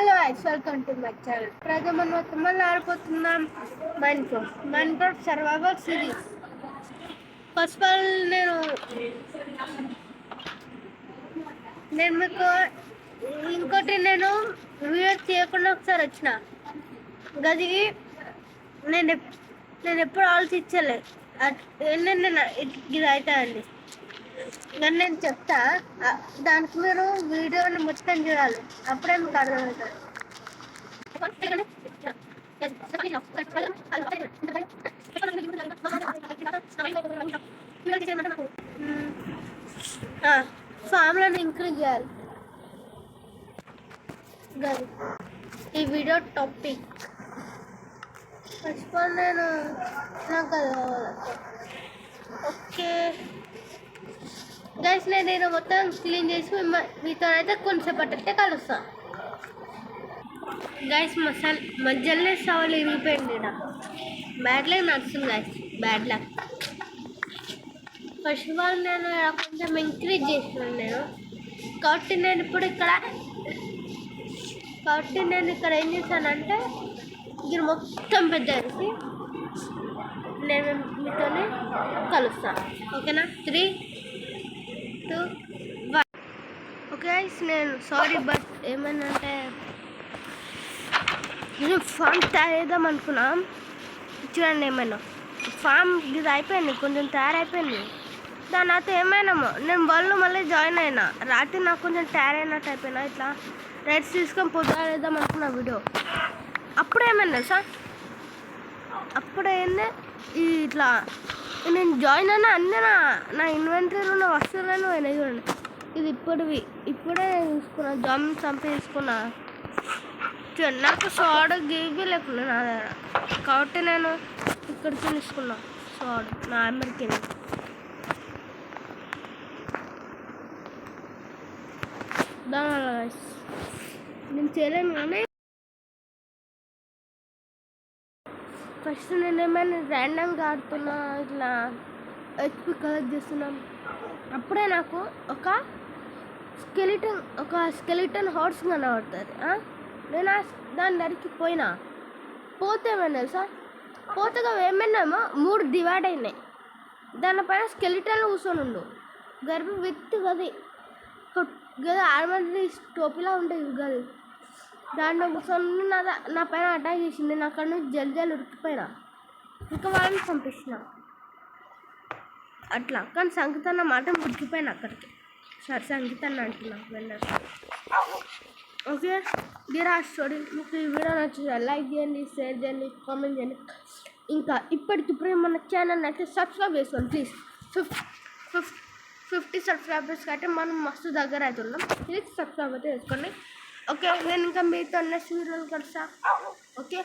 Hello guys, welcome to my channel. Present మనం మళ్ళీ ఆడిపోతున్నాం Minecraft survival series. First of all నేను మీకు ఇంకోటి వీడియో తీయకుండా ఒకసారి వచ్చిన గదికి నేను ఎప్పుడు ఆలోచించలే ఏంటంటే ఇది అవుతాయండి. కానీ నేను చెప్తా, దానికి మీరు వీడియోని మొత్తం చూడాలి, అప్పుడే మీకు అర్థమవుతుంది. ఫామ్లను ఇంక్రీజ్ చేయాలి. ఈ వీడియో టాపిక్ ఫస్ట్ ఆల్ నాకు అది కావాలి. ఓకే గైస్, నేను మొత్తం క్లీన్ చేసి మీతో అయితే కొంచెంసేపటి అయితే కలుస్తాను. గైస్, మధ్యలోనే సవాలు ఇరిగిపోయింది. బ్యాడ్ లక్ నడుస్తుంది guys, bad luck. First of all నేను కొంచెం ఇంక్రీజ్ చేసినాను కాబట్టి నేను ఇక్కడ ఏం చేశానంటే ఇది మొత్తం పెద్ద వేసి నేను మీతోనే కలుస్తాను. ఓకేనా? 3, 2, 1. ఓకే గైస్, నేను సారీ బట్ ఏమైందంటే నేను ఫామ్ తయారేద్దాం అనుకున్నాం. చూడండి, ఏమైనా ఫామ్ ఇది అయిపోయింది, కొంచెం తయారైపోయింది. దాని తర్వాత ఏమైనామో నేను వాళ్ళు మళ్ళీ జాయిన్ అయినా. రాత్రి నాకు కొంచెం తయారైనట్టు అయిపోయినా. ఇట్లా రైట్స్ తీసుకొని పొద్దువేద్దాం అనుకున్న వీడియో. అప్పుడేమైంది సార్, అప్పుడైంది ఇట్లా నేను జాయిన్ అయినా అన్నీ నా ఇన్వెంటరీలో ఉన్న వస్తువులను అయినాయి. చూడండి, ఇది ఇప్పుడే తీసుకున్నా, జామ్ చంపి తీసుకున్నా. చూడండి, నాకు సోడ గేవి లేకుండా నా దగ్గర, కాబట్టి నేను ఇక్కడికి తీసుకున్నా సోడ నా అమెరికన్. దానివల్ల నేను చేయలేను. కానీ ఫస్ట్ నేను ఏమైనా ర్యాండమ్గా ఆడుతున్నా, ఇట్లా హెచ్పి కలెక్ట్ చేస్తున్నాం. అప్పుడే నాకు ఒక స్కెలిటన్ హార్స్ కనబడుతుంది. నేను దాని దగ్గరికి పోతే ఏమైనా తెలుసా, పోతగా ఏమైనామో 3 డివైడ్ అయినాయి. దానిపైన స్కెలిటన్ కూర్చొని ఉండు, గర్భం విత్ గది ఆర్మరీ టోపీలా ఉంటుంది గది. దాంట్లో కూర్చొని నా పైన అటాక్ చేసింది. నేను అక్కడ నుంచి జల్జల్ ఉరికిపోయినా, ఇంకా వాళ్ళని పంపించిన అట్లా. కానీ సంగీతన్న మాట ఉరికిపోయినా అక్కడికి. సార్, సంగీతన్న అంటున్నా వెళ్ళారు. ఓకే, డియర్ స్టోరీ మీకు ఈ వీడియో నచ్చింది లైక్ చేయండి, షేర్ చేయండి, కామెంట్ చేయండి. ఇంకా ఇప్పటికిప్పుడే మన ఛానల్ అయితే సబ్స్క్రైబ్ చేసుకోండి ప్లీజ్. 50 సబ్స్క్రైబర్స్ అయితే మనం మస్తు దగ్గర అవుతున్నాం. ప్లీజ్ సబ్స్క్రైబ్ అయితే చేసుకోండి. ఓకే, నేను ఇంకా మీతో నెక్స్ట్ వీడియోలు కలుస్తా. ఓకే.